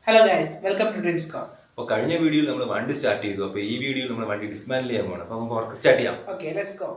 Hello guys welcome to dreams core. അപ്പോൾ കഴിഞ്ഞ വീഡിയോയിൽ നമ്മൾ വണ്ടി സ്റ്റാർട്ട് ചെയ്തു. അപ്പോൾ ഈ വീഡിയോയിൽ നമ്മൾ വണ്ടി ഡിസ്മാൻഡിൽ ചെയ്യാൻ പോകണം. അപ്പോൾ നമുക്ക് വർക്ക് സ്റ്റാർട്ട് ചെയ്യാം. Okay, let's go.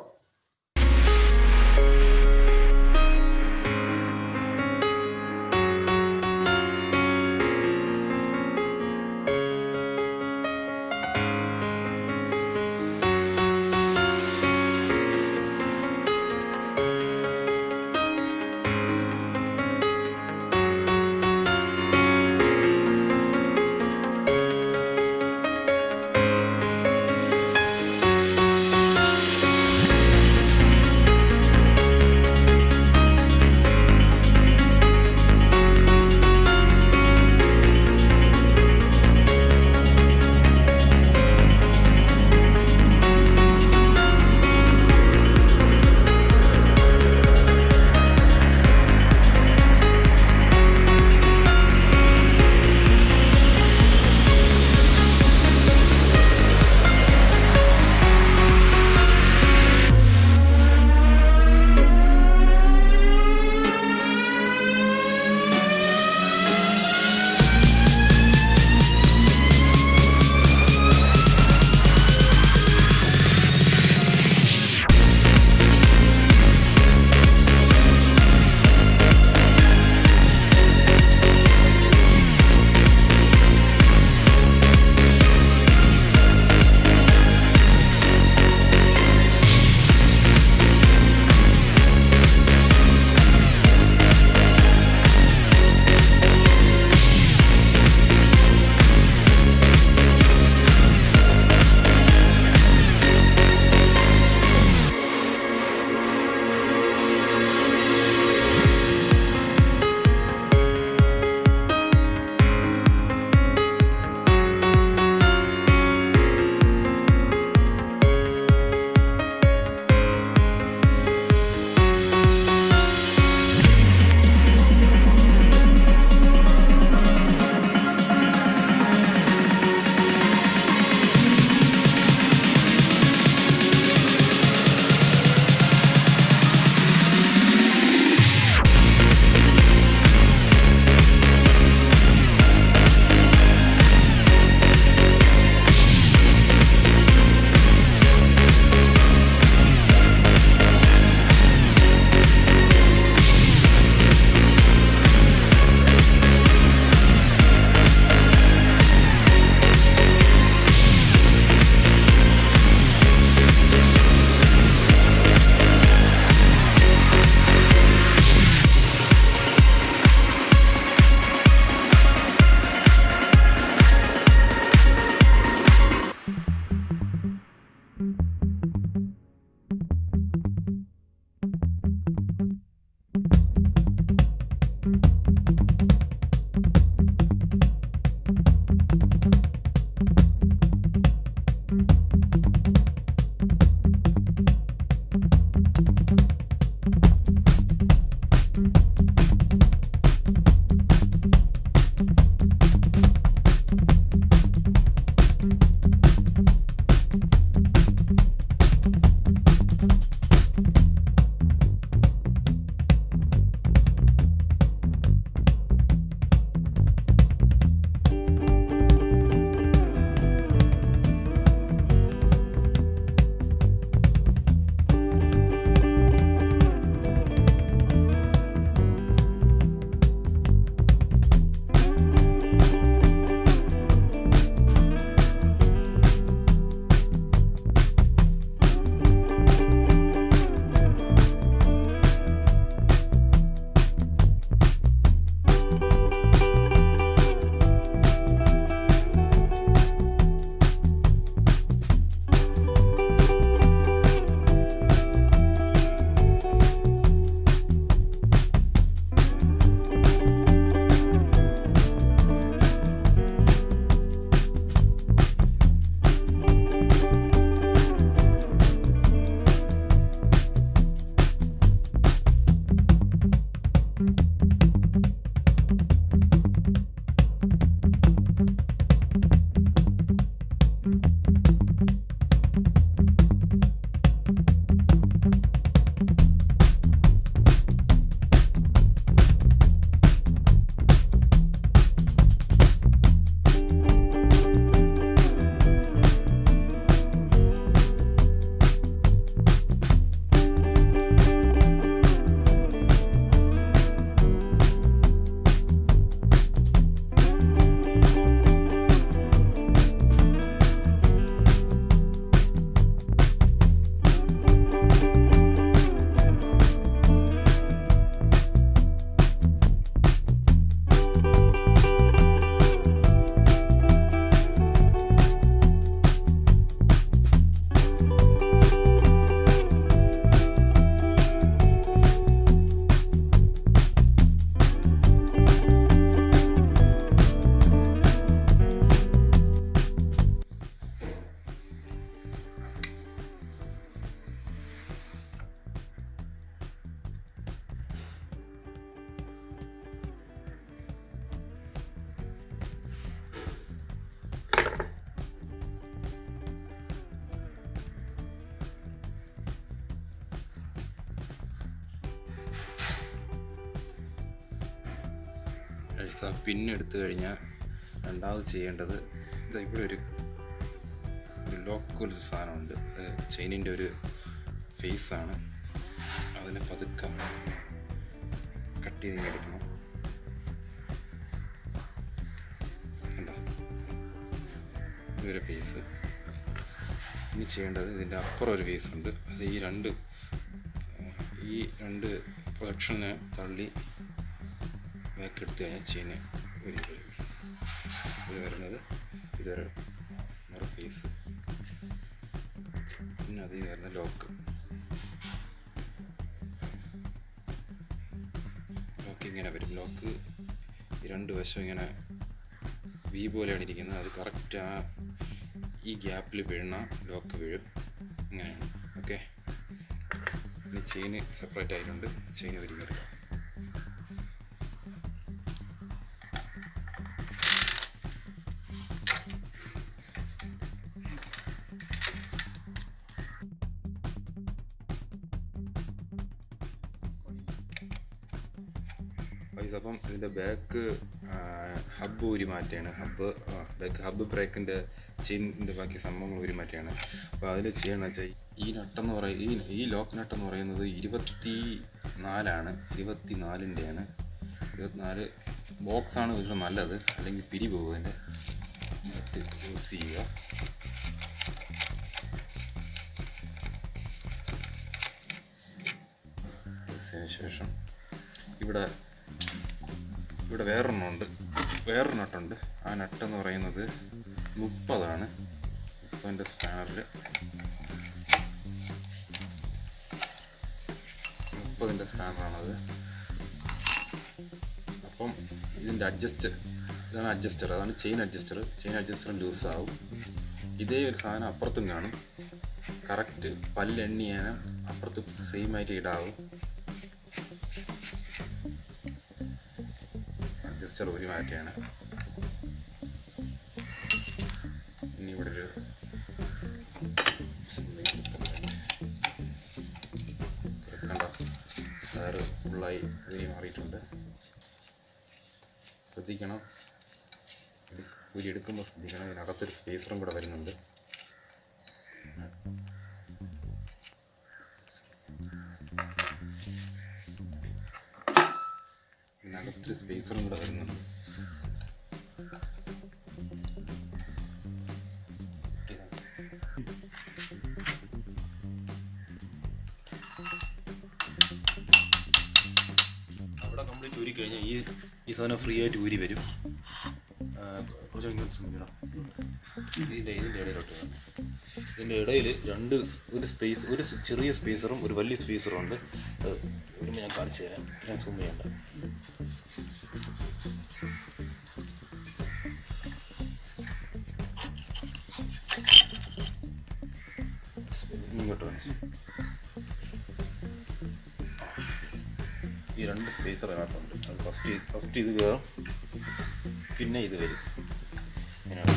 പിന്നെടുത്തു കഴിഞ്ഞാൽ രണ്ടാമത് ചെയ്യേണ്ടത് ഇവിടെ ഒരു ലോക്ക് ഒരു സാധനമുണ്ട്. ചെയിനിൻ്റെ ഒരു ഫേസാണ്. അതിനെ പതുക്കെ കട്ട് ചെയ്ത് എടുക്കണം. എന്താ ഇതൊരു ഫേസ്. ഇനി ചെയ്യേണ്ടത് ഇതിൻ്റെ അപ്പുറം ഒരു ഫേസ് ഉണ്ട്. അത് ഈ രണ്ട് പ്രൊഡക്ഷനെ തള്ളി ബാക്ക് എടുത്തു കഴിഞ്ഞാൽ ചെയിന് ഇത് വരുന്നത് ഇതൊരു മറു ഫേസ്. പിന്നെ അതിൽ വരുന്ന ലോക്ക് ഇങ്ങനെ വരും. ലോക്ക് ഈ രണ്ട് വശം ഇങ്ങനെ വി പോലെയാണ് ഇരിക്കുന്നത്. അത് കറക്റ്റ് ഈ ഗ്യാപ്പിൽ വീഴുന്ന ലോക്ക് വീഴും. അങ്ങനെയാണ്. ഓക്കെ, ഇനി ചെയിന് സെപ്പറേറ്റ് ആയിട്ടുണ്ട്. ചെയിന് വരിക. അപ്പം ഇതിൻ്റെ ബാക്ക് ഹബ്ബ് ഊരി മാറ്റിയാണ്. ബാക്ക് ഹബ്ബ് ബ്രേക്കിൻ്റെ ചെയിനിൻ്റെ ബാക്കി സംഭവങ്ങൾ ഊരി മാറ്റിയാണ്. അപ്പോൾ അതിൽ ചെയ്യണമെന്ന് വെച്ചാൽ ഈ നട്ടെന്ന് ഈ ലോക്ക് നട്ടെന്ന് പറയുന്നത് 24 24-ൻ്റെയാണ്. 24 ബോക്സാണ് ഇത് നല്ലത്, അല്ലെങ്കിൽ പിരി പോകും. അതിൻ്റെ നട്ട് യൂസ് ചെയ്യുക. ശേഷം ഇവിടെ വേറൊരു നട്ടുണ്ട്. ആ നട്ടെന്ന് പറയുന്നത് 30 30-ൻ്റെ സ്പാനറിൽ 30-ൻ്റെ സ്പാനറാണത്. അപ്പം ഇതിൻ്റെ ഇതാണ് അഡ്ജസ്റ്റർ. അതാണ് ചെയിൻ അഡ്ജസ്റ്റർ ലൂസാവും. ഇതേ ഒരു സാധനം അപ്പുറത്തും കാണും. കറക്റ്റ് പല്ലെണ്ണിയാനും അപ്പുറത്ത് സെയിമായിട്ട് ഇടാവും. അഡ്ജസ്റ്റർ ഊരി മാറ്റിയാണ്. ഇനി ഇവിടെ ഒരു കണ്ടോ, ടയറ് ഫുള്ളായി ഊരി മാറിയിട്ടുണ്ട്. ശ്രദ്ധിക്കണം, ഊരി എടുക്കുമ്പോൾ ശ്രദ്ധിക്കണം. ഇതിനകത്തൊരു സ്പേസറും കൂടെ വരുന്നുണ്ട്. ഇതിനകത്തൊരു സ്പേസറും കൂടെ വരുന്നുണ്ട്. അവിടെ കംപ്ലീറ്റ് ഊരി കഴിഞ്ഞാൽ ഈ സാധനം ഫ്രീ ആയിട്ട് ഊരി വരും. കുറച്ച് ഇങ്ങനെ ശ്രമിക്കണം. ഇതിൻ്റെ ഇടയിലോട്ട് ഇതിൻ്റെ ഇടയിൽ ഒരു ചെറിയ സ്പേസറും ഒരു വലിയ സ്പേസറും ഉണ്ട്. അത് വരുമ്പോൾ ഞാൻ കാണിച്ചു തരാം. ഞാൻ സൂം ചെയ്യണ്ട. ഇങ്ങോട്ട് ഈ രണ്ട് സ്പേസർ അതിനകത്തുണ്ട്. അത് ഫസ്റ്റ് ഇത് കയറും, പിന്നെ ഇത് വരും. ഇങ്ങനെയാണ്.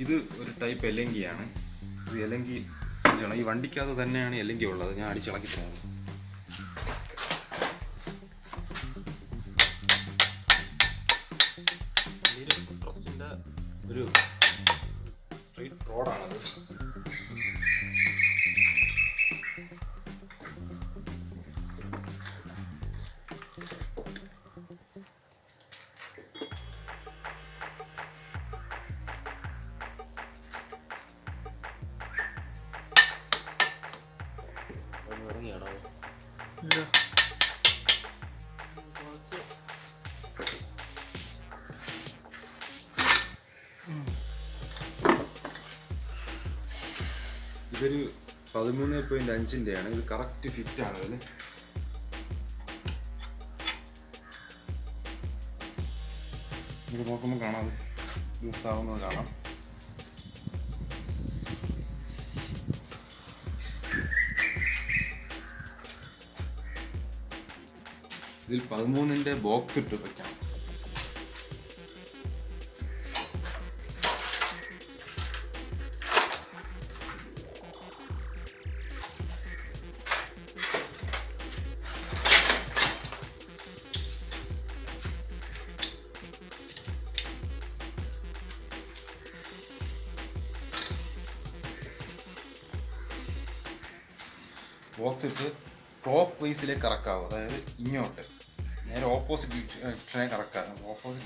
ഇത് ഒരു ടൈപ്പ് എലങ്കിയാണ്. ഇത് എലങ്കി ശ്രദ്ധിച്ചോണം. ഈ വണ്ടിക്കകത്ത് തന്നെയാണ് എലങ്കി ഉള്ളത്. ഞാൻ അടിച്ചിളക്കി തരാം. ട്രസ്റ്റിൻ്റെ ഒരു സ്ട്രെയിറ്റ് റോഡാണത്. ഇതൊരു 13.5-ൻ്റെയാണ്. ഇത് കറക്റ്റ് ഫിറ്റാണ്. അതിൽ ഇത് നോക്കുമ്പോൾ കാണാം, മിസ്സാവുന്നത് കാണാം. ഇതിൽ 13-ൻ്റെ ബോക്സ് ഇട്ട് വെക്കാം. ബോക്സ് ഇട്ട് ക്ലോക്ക് വൈസിലേക്ക് കറക്കാവും. അതായത് ഇങ്ങോട്ട് നേരെ ഓപ്പോസിറ്റ്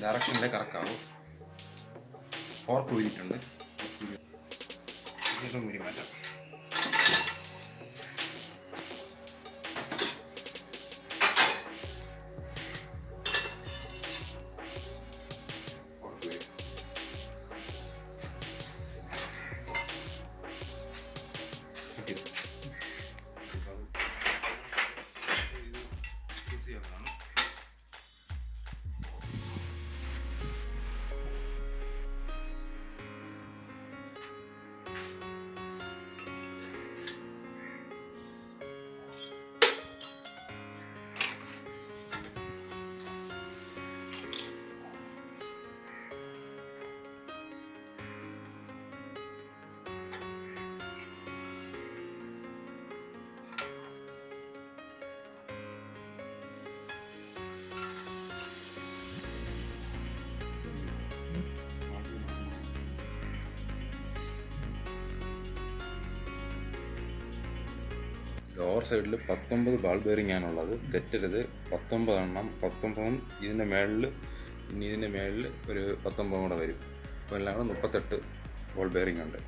ഡയറക്ഷനിലേക്ക് കറക്കാവും. ഫോർക്ക് ഊരിയിട്ടുണ്ട്. ഇതും ഊരി മാറ്റാം. ലോവർ സൈഡിൽ 19 ബാൾ ബെയറിംഗ് ആണുള്ളത്. തെറ്റരുത്, 19 എണ്ണം. 19 ഇതിൻ്റെ മേളിൽ, ഇനി ഇതിൻ്റെ മേളിൽ ഒരു 19 കൂടെ വരും. അപ്പോൾ എല്ലാം കൂടെ 38 ബോൾ ബെയറിംഗ് ഉണ്ട്.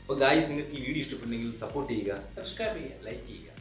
അപ്പോൾ ഗായ്സ്, നിങ്ങൾക്ക് ഈ വീഡിയോ ഇഷ്ടപ്പെട്ടെങ്കിൽ സപ്പോർട്ട് ചെയ്യുക, സബ്സ്ക്രൈബ് ചെയ്യുക, ലൈക്ക് ചെയ്യുക.